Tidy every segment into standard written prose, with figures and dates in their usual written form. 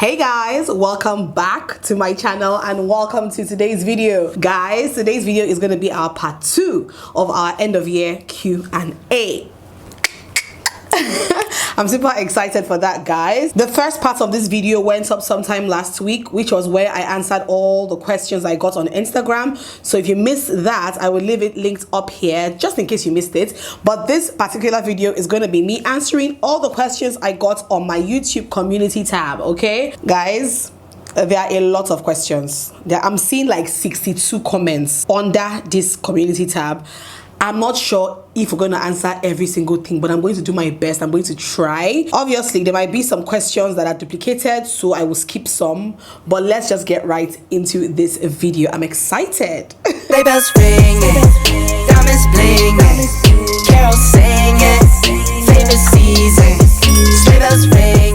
Hey guys, welcome back to my channel and welcome to today's video. Guys, today's video is going to be our part 2 of our end of year Q&A. I'm super excited for that, guys. The first part of this video went up sometime last week, which was where I answered all the questions I got on Instagram. So if you missed that, I will leave it linked up here just in case you missed it. But this particular video is going to be me answering all the questions I got on my YouTube community tab, okay? Guys, there are a lot of questions. I'm seeing like 62 comments under this community tab. I'm not sure if we're going to answer every single thing, but I'm going to do my best. I'm going to try. Obviously, there might be some questions that are duplicated, so I will skip some. But let's just get right into this video. I'm excited. They bells ringing, diamonds blinging, carols singing, famous season, sleigh bells ringing.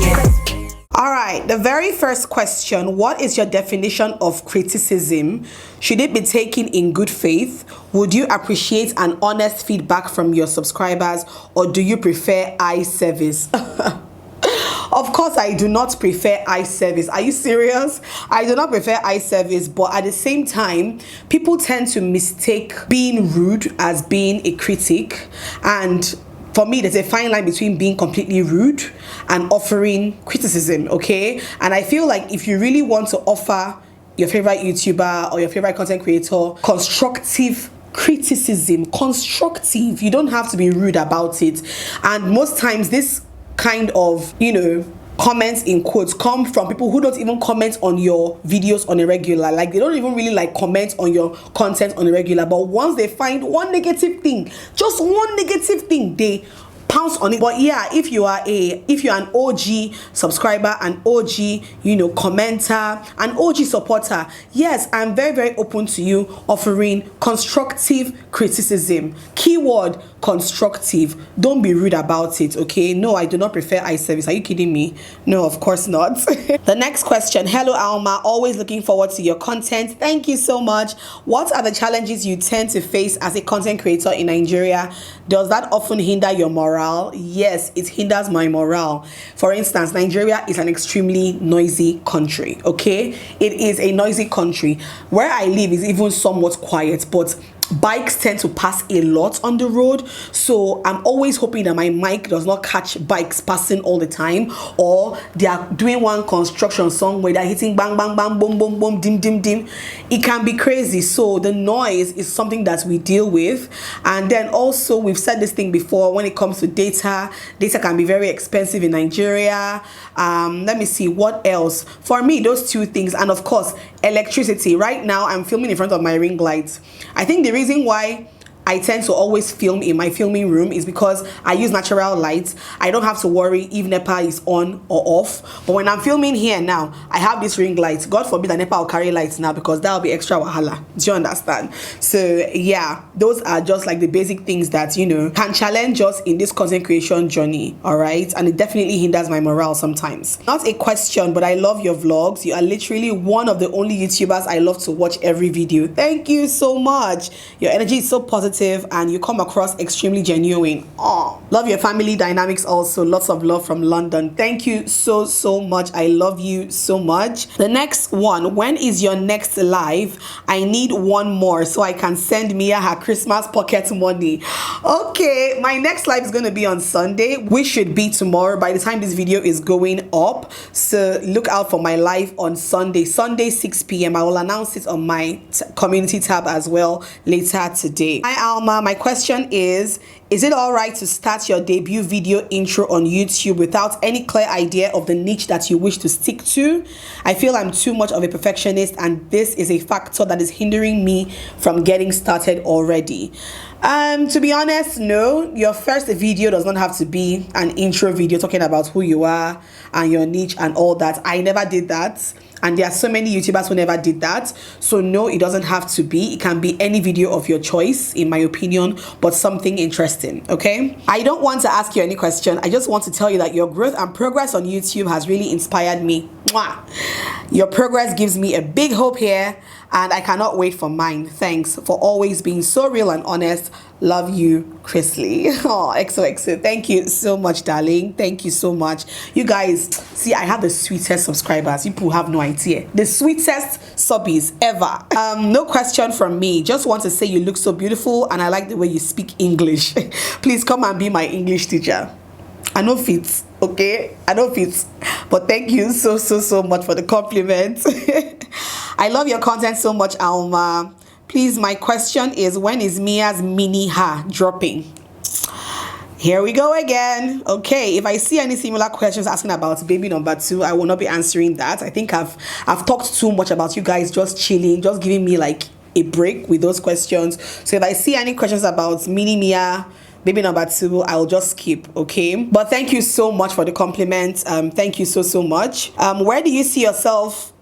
All right, the very first question: what is your definition of criticism? Should it be taken in good faith? Would you appreciate an honest feedback from your subscribers, or do you prefer eye service? Of course, I do not prefer eye service. Are you serious? I do not prefer eye service, but at the same time, people tend to mistake being rude as being a critic, and for me, there's a fine line between being completely rude and offering criticism, okay? And I feel like if you really want to offer your favorite YouTuber or your favorite content creator constructive criticism, constructive, you don't have to be rude about it. And most times this kind of, comments in quotes come from people who don't even comment on your videos on a regular. Like, they don't even really like comment on your content on a regular, but once they find one negative thing, just one negative thing, they pounce on it. But yeah, if you're an OG subscriber, an OG commenter, an OG supporter, yes, I'm very, very open to you offering constructive criticism. Keyword constructive. Don't be rude about it, okay? No, I do not prefer eye service. Are you kidding me? No, of course not. The next question: hello Alma, always looking forward to your content. Thank you so much. What are the challenges you tend to face as a content creator in Nigeria? Does that often hinder your morale? Yes, it hinders my morale. For instance, Nigeria is an extremely noisy country, okay? It is a noisy country. Where I live is even somewhat quiet, but bikes tend to pass a lot on the road, so I'm always hoping that my mic does not catch bikes passing all the time, or they are doing one construction song where they're hitting bang bang bang, boom boom boom, dim dim dim. It can be crazy, so the noise is something that we deal with. And then also, we've said this thing before, when it comes to data can be very expensive in Nigeria. Let me see what else. For me, those two things, and of course electricity. Right now I'm filming in front of my ring lights. I think the reason why I tend to always film in my filming room is because I use natural light. I don't have to worry if NEPA is on or off. But when I'm filming here now, I have this ring light. God forbid that NEPA will carry lights now, because that will be extra wahala. Do you understand? So yeah, those are just like the basic things that, can challenge us in this content creation journey, all right? And it definitely hinders my morale sometimes. Not a question, but I love your vlogs. You are literally one of the only YouTubers I love to watch every video. Thank you so much. Your energy is so positive and you come across extremely genuine. Oh, love your family dynamics also. Lots of love from London. Thank you so much. I love you so much. The next one: when is your next live? I need one more so I can send Mia her Christmas pocket money. Okay, my next live is going to be on Sunday, which should be tomorrow by the time this video is going up. So look out for my live on Sunday 6 p.m. I will announce it on my community tab as well later today. Hi Alma, my question is it all right to start your debut video intro on YouTube without any clear idea of the niche that you wish to stick to? I feel I'm too much of a perfectionist, and this is a factor that is hindering me from getting started already. To be honest, no, your first video does not have to be an intro video talking about who you are and your niche and all that. I never did that. And there are so many YouTubers who never did that. So no, it doesn't have to be. It can be any video of your choice, in my opinion, but something interesting, okay? I don't want to ask you any question. I just want to tell you that your growth and progress on YouTube has really inspired me. Mwah! Your progress gives me a big hope here, and I cannot wait for mine. Thanks for always being so real and honest. Love you, Chrisley. Oh, XOXO. Thank you so much, darling. Thank you so much. You guys, see, I have the sweetest subscribers. People have no idea. The sweetest subbies ever. No question from me. Just want to say you look so beautiful and I like the way you speak English. Please come and be my English teacher. I know fit, okay? I know fit. But thank you so much for the compliment. I love your content so much, Alma. Please, my question is, when is Mia's mini hair dropping? Here we go again. Okay, if I see any similar questions asking about baby number 2, I will not be answering that. I think I've talked too much about you guys just chilling, just giving me like a break with those questions. So if I see any questions about mini Mia, baby number 2, I'll just skip, okay? But thank you so much for the compliment. Thank you so much. Where do you see yourself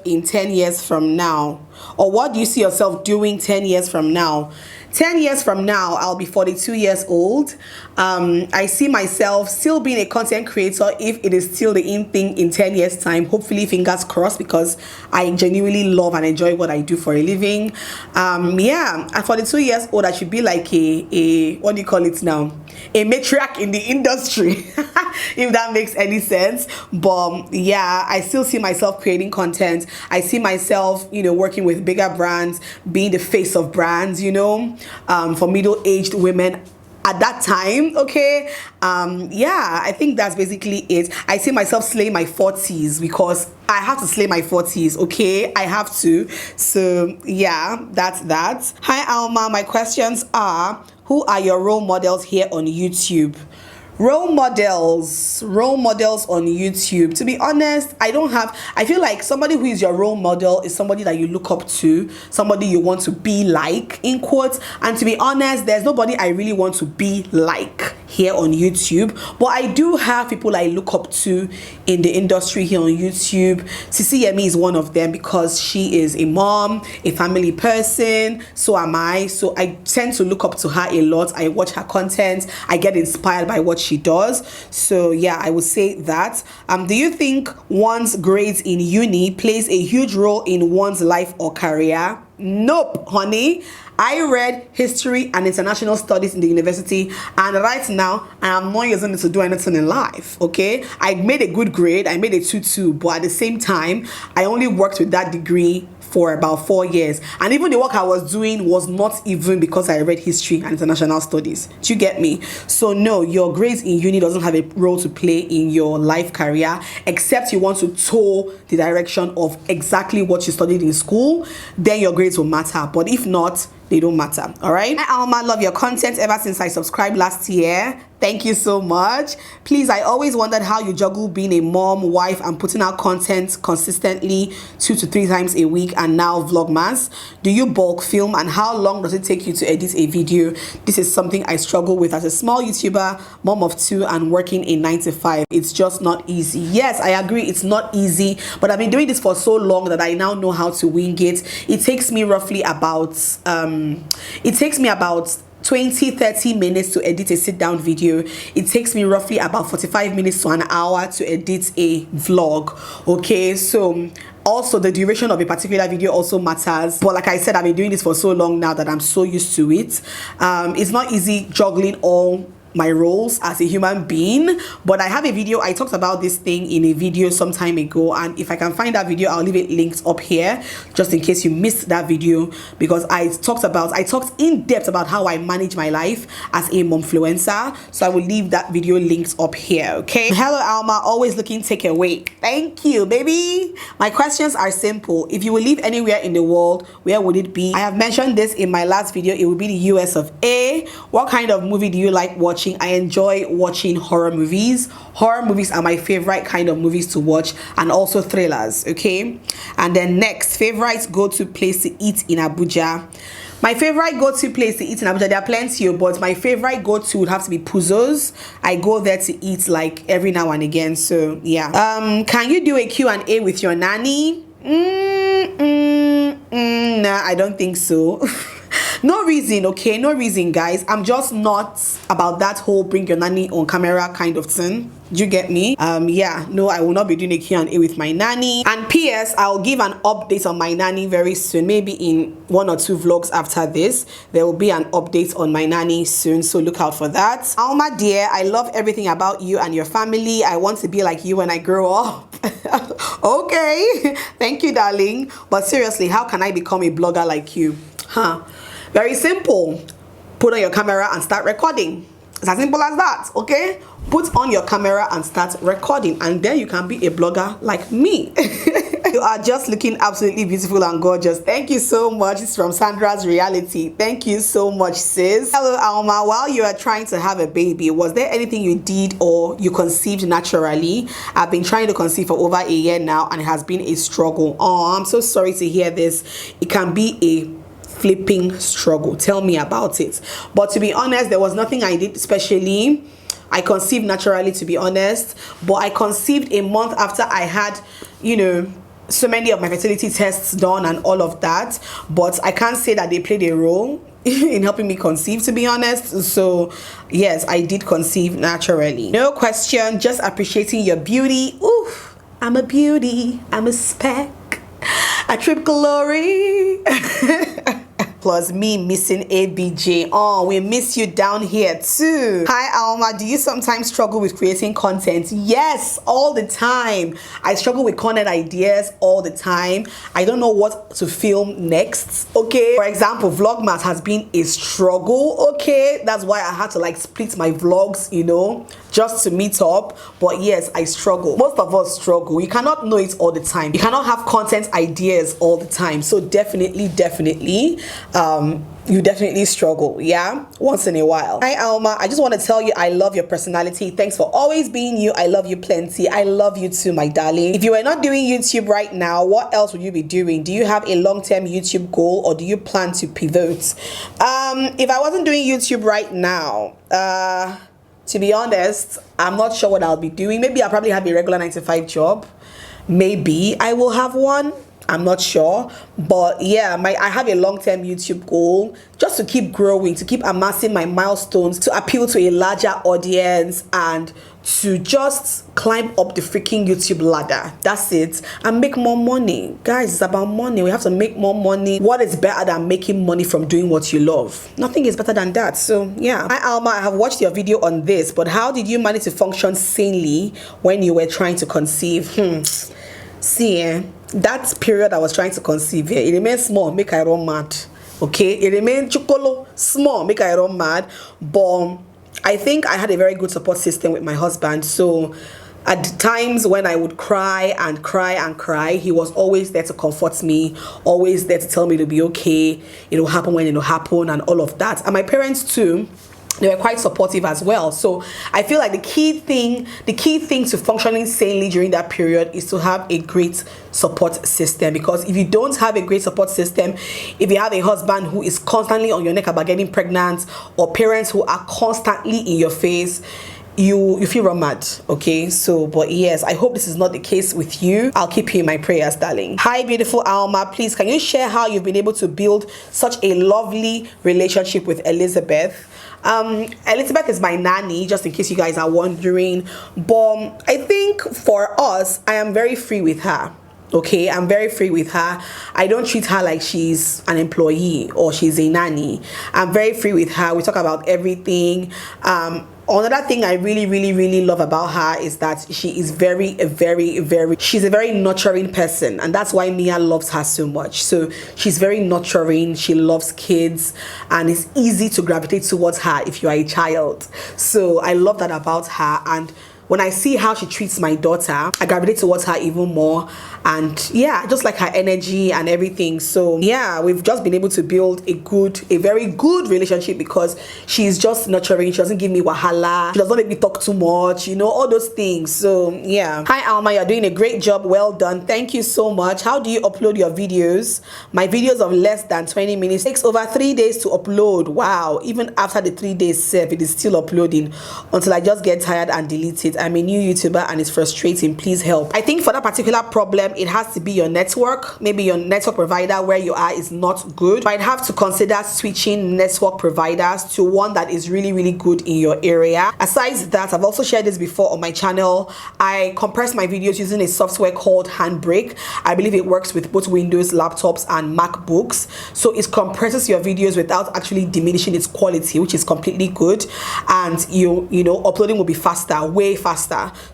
in 10 years from now? Or what do you see yourself doing 10 years from now? 10 years from now, I'll be 42 years old. I see myself still being a content creator if it is still the in thing in 10 years time. Hopefully, fingers crossed, because I genuinely love and enjoy what I do for a living. Yeah, at 42 years old, I should be like a what do you call it now? A matriarch in the industry, if that makes any sense. But yeah, I still see myself creating content. I see myself, working with bigger brands, being the face of brands, for middle-aged women at that time. Okay, yeah, I think that's basically it. I see myself slaying my 40s because I have to slay my 40s. Okay, I have to. So yeah, that's that. Hi Alma, my questions are, who are your role models here on YouTube? Role models on YouTube. To be honest, I feel like somebody who is your role model is somebody that you look up to, somebody you want to be like, in quotes. And to be honest, there's nobody I really want to be like here on YouTube, but I do have people I look up to in the industry here on YouTube. Sisi Yemi is one of them because she is a mom, a family person. So am I. So I tend to look up to her a lot. I watch her content. I get inspired by what she does. So yeah, I would say that. Do you think one's grades in uni plays a huge role in one's life or career? Nope, honey. I read history and international studies in the university, and right now I am not using it to do anything in life. Okay, I made a good grade. I made a 2-2, but at the same time, I only worked with that degree for about 4 years, and even the work I was doing was not even because I read history and international studies. Do you get me? So no, your grades in uni doesn't have a role to play in your life career, except you want to toe the direction of exactly what you studied in school. Then your grades will matter, but if not, they don't matter. All right. Hi Alma, love your content ever since I subscribed last year. Thank you so much. Please, I always wondered how you juggle being a mom, wife, and putting out content consistently 2 to 3 times a week, and now Vlogmas. Do you bulk film, and how long does it take you to edit a video? This is something I struggle with as a small YouTuber, mom of 2, and working a 9 to 5. It's just not easy. Yes, I agree, it's not easy, but I've been doing this for so long that I now know how to wing it. It takes me roughly about 20-30 minutes to edit a sit-down video. It takes me roughly about 45 minutes to an hour to edit a vlog. Okay, so also the duration of a particular video also matters, but like I said, I've been doing this for so long now that I'm so used to it. It's not easy juggling all my roles as a human being, but I have a video. I talked about this thing in a video some time ago, and if I can find that video, I'll leave it linked up here just in case you missed that video, because I talked in depth about how I manage my life as a momfluencer. So I will leave that video linked up here. Okay. Hello Alma, always looking takeaway. Thank you, baby. My questions are simple. If you will live anywhere in the world, where would it be? I have mentioned this in my last video. It would be the US of A. What kind of movie do you like watching? I enjoy watching horror movies. Horror movies are my favorite kind of movies to watch, and also thrillers. Okay, and then next, favorite go-to place to eat in Abuja. My favorite go-to place to eat in Abuja, there are plenty, but my favorite go-to would have to be Puzo's. I go there to eat like every now and again. So yeah. Can you do a Q&A with your nanny? Nah, I don't think so. No reason, okay? No reason, guys. I'm just not about that whole bring your nanny on camera kind of thing. Do you get me? Yeah, no, I will not be doing a Q&A with my nanny. And PS, I'll give an update on my nanny very soon. Maybe in 1 or 2 vlogs after this, there will be an update on my nanny soon, so look out for that. Alma dear, I love everything about you and your family. I want to be like you when I grow up. Okay, thank you, darling. But seriously, how can I become a blogger like you? Very simple. Put on your camera and start recording. It's as simple as that, okay? Put on your camera and start recording, and then you can be a blogger like me. You are just looking absolutely beautiful and gorgeous. Thank you so much. It's from Sandra's Reality. Thank you so much, sis. Hello, Alma. While you are trying to have a baby, was there anything you did or you conceived naturally? I've been trying to conceive for over a year now, and it has been a struggle. Oh, I'm so sorry to hear this. It can be a flipping struggle. Tell me about it. But to be honest, there was nothing I did especially. I conceived naturally, to be honest, but I conceived a month after I had, you know, so many of my fertility tests done and all of that. But I can't say that they played a role in helping me conceive, to be honest. So yes, I did conceive naturally. No question, just appreciating your beauty. Oof, I'm a beauty, I'm a speck, a trip glory. Plus me missing ABJ. Oh, we miss you down here too. Hi Alma, do you sometimes struggle with creating content? Yes, all the time. I struggle with content ideas all the time. I don't know what to film next, okay? For example, Vlogmas has been a struggle, okay? That's why I had to like split my vlogs, you know, just to meet up. But yes, I struggle. Most of us struggle. You cannot know it all the time. You cannot have content ideas all the time. So definitely you definitely struggle, yeah, once in a while. Hi Alma, I just want to tell you I love your personality. Thanks for always being you. I love you plenty. I love you too, my darling. If you were not doing YouTube right now, what else would you be doing? Do you have a long-term YouTube goal, or do you plan to pivot? If I wasn't doing YouTube right now, to be honest, I'm not sure what I'll be doing. Maybe I'll probably have a regular 9-to-5 job. Maybe I will have one. I'm not sure, but yeah, I have a long-term YouTube goal, just to keep growing, to keep amassing my milestones, to appeal to a larger audience, and to just climb up the freaking YouTube ladder. That's it. And make more money. Guys, it's about money. We have to make more money. What is better than making money from doing what you love? Nothing is better than that. So yeah. Hi Alma, I have watched your video on this, but how did you manage to function sanely when you were trying to conceive? See, that period I was trying to conceive, it remains small, make I run mad. Okay, it remains chukolo small, make I run mad. But I think I had a very good support system with my husband. So at times when I would cry and cry and cry, he was always there to comfort me, always there to tell me to be okay. It'll happen when it'll happen and all of that. And my parents too, they were quite supportive as well. So I feel like the key thing to functioning sanely during that period is to have a great support system. Because if you don't have a great support system, if you have a husband who is constantly on your neck about getting pregnant, or parents who are constantly in your face, you feel real mad. Okay, so but yes, I hope this is not the case with you. I'll keep you in my prayers, darling. Hi beautiful Alma, please can you share how you've been able to build such a lovely relationship with Elizabeth? Elizabeth is my nanny, just in case you guys are wondering. But I think for us, I am very free with her. Okay, I'm very free with her. I don't treat her like she's an employee or she's a nanny. I'm very free with her. We talk about everything. Another thing I really love about her is that she is she's a very nurturing person, and that's why Mia loves her so much. So she's very nurturing, she loves kids, and it's easy to gravitate towards her if you are a child. So I love that about her, and when I see how she treats my daughter, I gravitate towards her even more. And yeah, just like her energy and everything. So yeah, we've just been able to build a very good relationship, because she's just nurturing. She doesn't give me wahala, she doesn't make me talk too much, you know, all those things. So yeah. Hi Alma, you're doing a great job. Well done. Thank you so much. How do you upload your videos? My videos of less than 20 minutes takes over 3 days to upload. Wow. Even after the 3 days serve, it is still uploading until I just get tired and delete it. I'm a new YouTuber and it's frustrating. Please help. I think for that particular problem, it has to be your network. Maybe your network provider where you are is not good. I'd have to consider switching network providers to one that is really, really good in your area. Aside that, I've also shared this before on my channel. I compress my videos using a software called Handbrake. I believe it works with both Windows laptops and MacBooks. So it compresses your videos without actually diminishing its quality, which is completely good. And you know, uploading will be faster, way faster.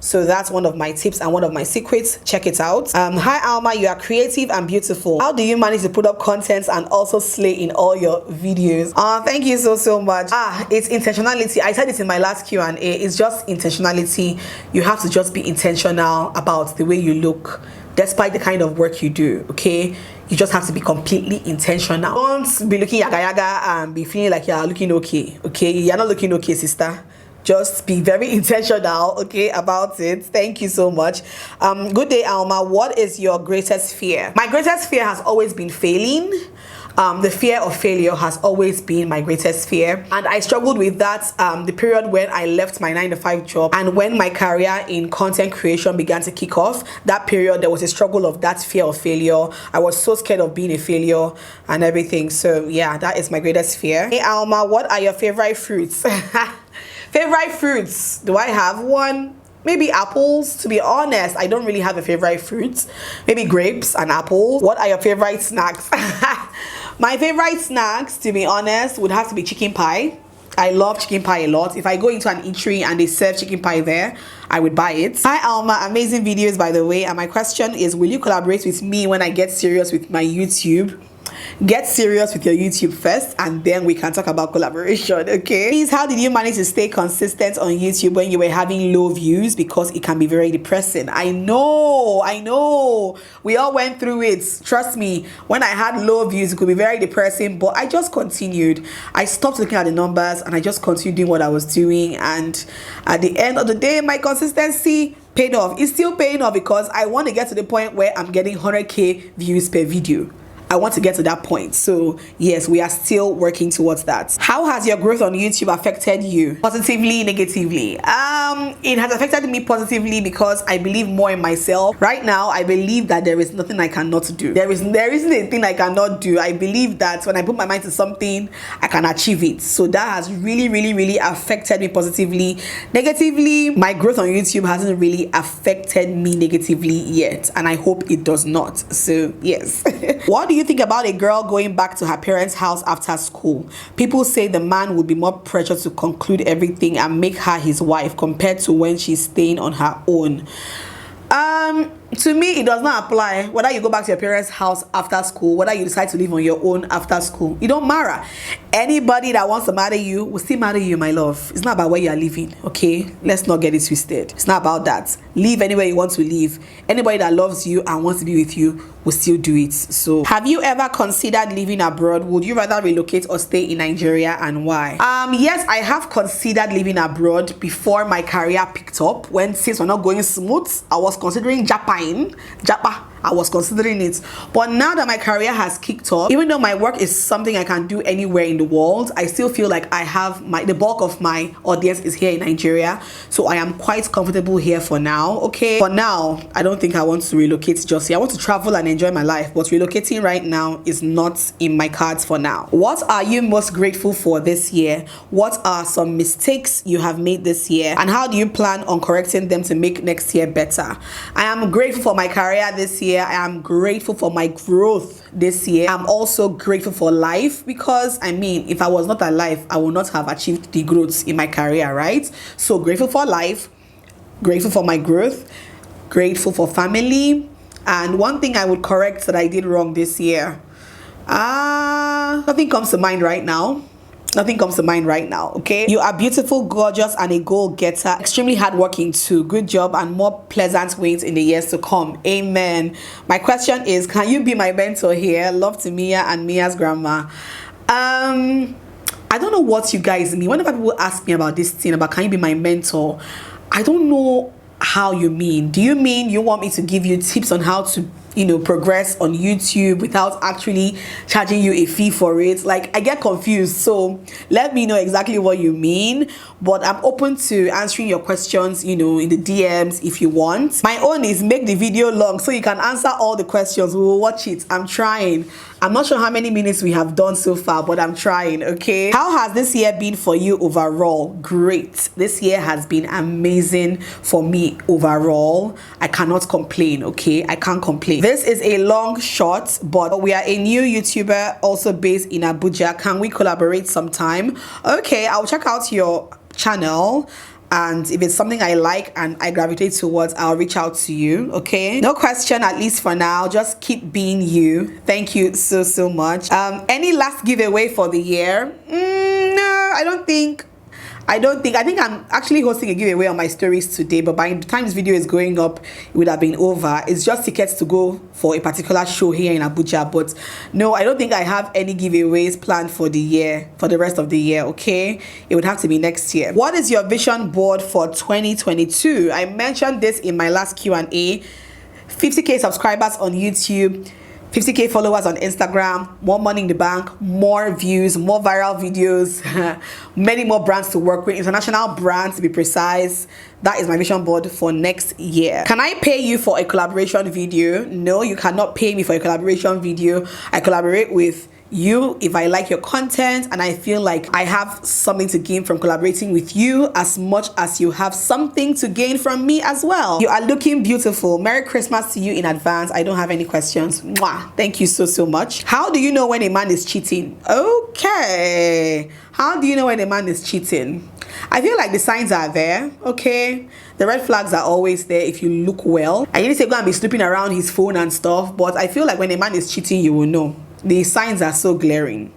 So that's one of my tips and one of my secrets. Check it out. Hi Alma, you are creative and beautiful. How do you manage to put up content and also slay in all your videos? Thank you so much. It's intentionality. I said it in my last Q&A. It's just intentionality. You have to just be intentional about the way you look, despite the kind of work you do. Okay, you just have to be completely intentional. Don't be looking yaga yaga and be feeling like you're looking okay. Okay, you're not looking okay, sister. Just be very intentional, okay, about it. Thank you so much. Good day, Alma. What is your greatest fear? My greatest fear has always been failing. The fear of failure has always been my greatest fear, and I struggled with that the period when I left my 9-to-5 job and when my career in content creation began to kick off. That period, there was a struggle of that fear of failure. I was so scared of being a failure and everything. So yeah, that is my greatest fear. Hey Alma, what are your favorite fruits? Favorite fruits, do I have one? Maybe apples. To be honest, I don't really have a favorite fruit. Maybe grapes and apples. What are your favorite snacks? My favorite snacks, to be honest, would have to be chicken pie. I love chicken pie a lot. If I go into an eatery and they serve chicken pie there, I would buy it. Hi Alma, amazing videos by the way. And my question is, will you collaborate with me when I get serious with my YouTube? Get serious with your YouTube first and then we can talk about collaboration, okay? Please, how did you manage to stay consistent on YouTube when you were having low views? Because it can be very depressing. I know. We all went through it. Trust me, when I had low views, it could be very depressing, but I just continued. I stopped looking at the numbers and I just continued doing what I was doing. And at the end of the day, my consistency paid off. It's still paying off because I want to get to the point where I'm getting 100K views per video. I want to get to that point. So yes, we are still working towards that. How has your growth on YouTube affected you? Positively, negatively? It has affected me positively because I believe more in myself. Right now, I believe that there is nothing I cannot do. There isn't a thing I cannot do. I believe that when I put my mind to something, I can achieve it. So that has really affected me positively. Negatively, my growth on YouTube hasn't really affected me negatively yet, and I hope it does not. So yes. What do you think about a girl going back to her parents' house after school? People say the man would be more pressured to conclude everything and make her his wife compared to when she's staying on her own. To me, it does not apply whether you go back to your parents' house after school, whether you decide to live on your own after school. It don't matter. Anybody that wants to marry you will still marry you, my love. It's not about where you are living, okay? Let's not get it twisted. It's not about that. Live anywhere you want to live. Anybody that loves you and wants to be with you will still do it. So, have you ever considered living abroad? Would you rather relocate or stay in Nigeria, and why? Yes, I have considered living abroad before my career picked up. When things were not going smooth, I was considering Japan. I was considering it, but now that my career has kicked off, even though my work is something I can do anywhere in the world, I still feel like I have the bulk of my audience is here in Nigeria, so I am quite comfortable here for now. Okay, for now, I don't think I want to relocate just yet. I want to travel and enjoy my life, but relocating right now is not in my cards for now. What are you most grateful for this year? What are some mistakes you have made this year, and how do you plan on correcting them to make next year better? I am grateful for my career this year. I am grateful for my growth this year. I'm also grateful for life because, I mean, if I was not alive, I would not have achieved the growth in my career, right? So grateful for life, grateful for my growth, grateful for family. And one thing I would correct that I did wrong this year, nothing comes to mind right now. Nothing comes to mind right now, okay? You are beautiful, gorgeous, and a goal-getter. Extremely hardworking too. Good job and more pleasant wins in the years to come. Amen. My question is, can you be my mentor here? Love to Mia and Mia's grandma. I don't know what you guys mean. Whenever people ask me about this thing, about can you be my mentor, I don't know how you mean. Do you mean you want me to give you tips on how to progress on YouTube without actually charging you a fee for it. Like, I get confused, so let me know exactly what you mean. But I'm open to answering your questions, in the DMs if you want. My own is make the video long so you can answer all the questions. We will watch it. I'm trying. I'm not sure how many minutes we have done so far, but I'm trying. Okay, how has this year been for you overall? Great. This year has been amazing for me overall. I cannot complain. Okay, I can't complain. This is a long shot, but we are a new YouTuber also based in Abuja. Can we collaborate sometime? Okay, I'll check out your channel, and if it's something I like and I gravitate towards, I'll reach out to you. Okay, no question, at least for now. Just keep being you. Thank you so much. Any last giveaway for the year? No, I think I'm actually hosting a giveaway on my stories today, but by the time this video is going up, it would have been over. It's just tickets to go for a particular show here in Abuja. But no, I don't think I have any giveaways planned for the year, for the rest of the year. Okay, it would have to be next year. What is your vision board for 2022? I mentioned this in my last Q&A. 50k subscribers on YouTube, 50k followers on Instagram, more money in the bank, more views, more viral videos, many more brands to work with, international brands to be precise. That is my vision board for next year. Can I pay you for a collaboration video? No, you cannot pay me for a collaboration video. I collaborate with you if I like your content and I feel like I have something to gain from collaborating with you, as much as you have something to gain from me as well. You are looking beautiful. Merry Christmas to you in advance. I don't have any questions. Mwah. Thank you so much. How do you know when a man is cheating? Okay, how do you know when a man is cheating? I feel like the signs are there. Okay, the red flags are always there if you look well. I didn't say go and be snooping around his phone and stuff, but I feel like when a man is cheating, you will know. The signs are so glaring.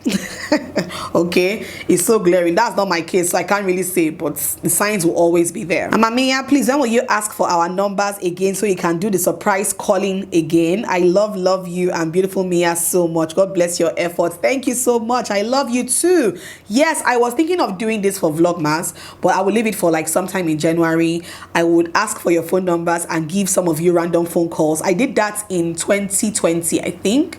Okay, it's so glaring. That's not my case, so I can't really say, but the signs will always be there. Mama Mia, please, when will you ask for our numbers again so you can do the surprise calling again? I love you and beautiful Mia so much. God bless your efforts. Thank you so much. I love you too. Yes, I was thinking of doing this for Vlogmas, but I will leave it for like sometime in January. I would ask for your phone numbers and give some of you random phone calls. I did that in 2020, I think.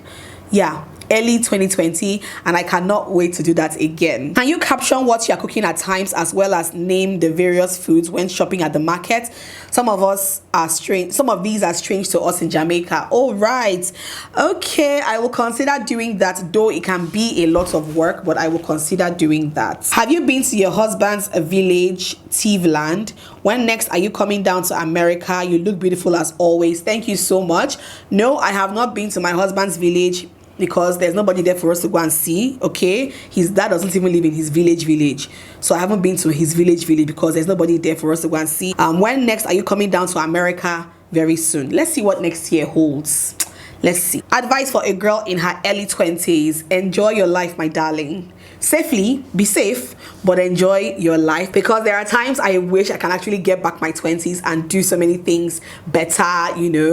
Yeah, early 2020, and I cannot wait to do that again. Can you caption what you are cooking at times, as well as name the various foods when shopping at the market? Some of these are strange to us in Jamaica. All right, okay, I will consider doing that, though it can be a lot of work, but I will consider doing that. Have you been to your husband's village, Tiveland? When next are you coming down to America? You look beautiful as always. Thank you so much. No, I have not been to my husband's village because there's nobody there for us to go and see. Okay, his dad doesn't even live in his village, so I haven't been to his village because there's nobody there for us to go and see. When next are you coming down to America? Very soon. Let's see what next year holds. Let's see. Advice for a girl in her early 20s. Enjoy your life, my darling. Safely, be safe, but enjoy your life, because there are times I wish I can actually get back my 20s and do so many things better,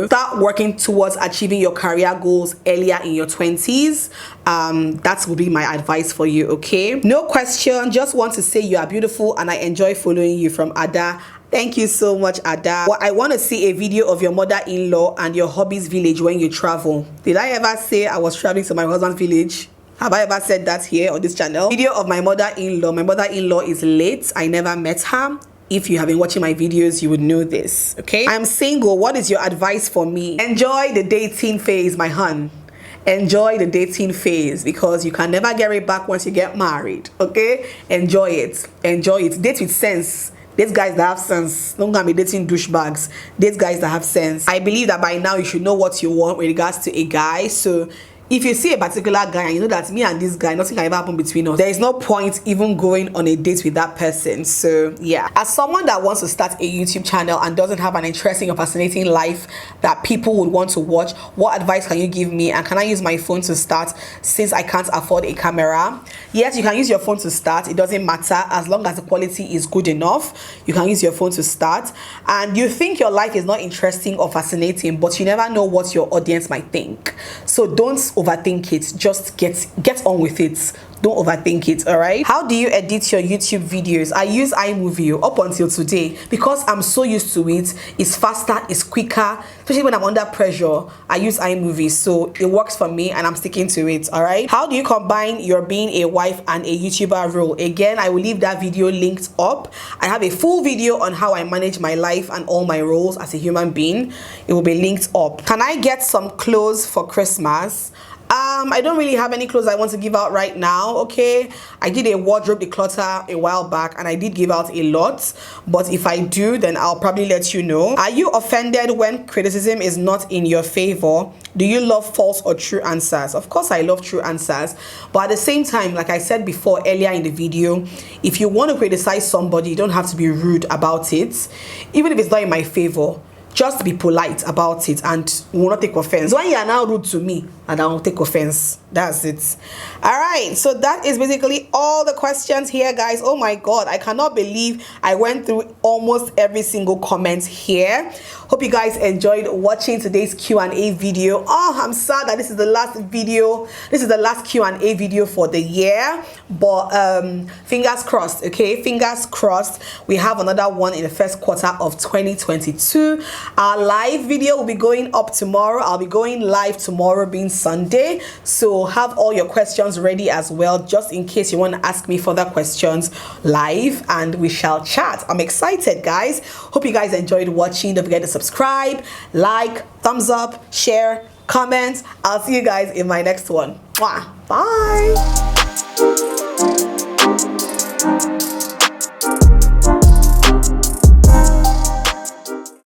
Start working towards achieving your career goals earlier in your 20s. That will be my advice for you, okay? No question, just want to say you are beautiful and I enjoy following you, from Ada. Thank you so much, Ada. Well, I want to see a video of your mother-in-law and your hobbies village when you travel. Did I ever say I was traveling to my husband's village? Have I ever said that here on this channel? Video of my mother-in-law. My mother-in-law is late. I never met her. If you have been watching my videos, you would know this, okay? I'm single. What is your advice for me? Enjoy the dating phase, my hun. Enjoy the dating phase, because you can never get it back once you get married, okay? Enjoy it. Enjoy it. Date with sense. These guys that have sense. Don't gonna be dating douchebags. These guys that have sense. I believe that by now you should know what you want with regards to a guy. So if you see a particular guy and you know that me and this guy, nothing can ever happen between us, there is no point even going on a date with that person. So yeah, as someone that wants to start a YouTube channel and doesn't have an interesting or fascinating life that people would want to watch, what advice can you give me? And can I use my phone to start, since I can't afford a camera? Yes, you can use your phone to start. It doesn't matter, as long as the quality is good enough. You can use your phone to start. And you think your life is not interesting or fascinating, but you never know what your audience might think. So don't overthink it. Just get on with it. Don't overthink it, all right? How do you edit your YouTube videos? I use iMovie up until today because I'm so used to it. It's faster, it's quicker, especially when I'm under pressure. I use iMovie, so it works for me and I'm sticking to it, all right? How do you combine your being a wife and a YouTuber role? Again, I will leave that video linked up. I have a full video on how I manage my life and all my roles as a human being. It will be linked up. Can I get some clothes for Christmas? I don't really have any clothes I want to give out right now, okay? I did a wardrobe declutter a while back and I did give out a lot, but if I do, then I'll probably let you know. Are you offended when criticism is not in your favor? Do you love false or true answers? Of course I love true answers, but at the same time, like I said before earlier in the video, if you want to criticize somebody, you don't have to be rude about it, even if it's not in my favor. Just be polite about it and will not take offense. When you are now rude to me and I will take offense, that's it. All right, so that is basically all the questions here, guys. Oh my god, I cannot believe I went through almost every single comment here. Hope you guys enjoyed watching today's Q&A video. Oh, I'm sad that this is the last video. This is the last Q&A video for the year, but fingers crossed, okay? Fingers crossed we have another one in the first quarter of 2022. Our live video will be going up tomorrow. I'll be going live tomorrow, being Sunday, so have all your questions ready as well, just in case you want to ask me further questions live, and we shall chat. I'm excited, guys. Hope you guys enjoyed watching. Don't forget to subscribe, like, thumbs up, share, comment. I'll see you guys in my next one. Mwah. Bye.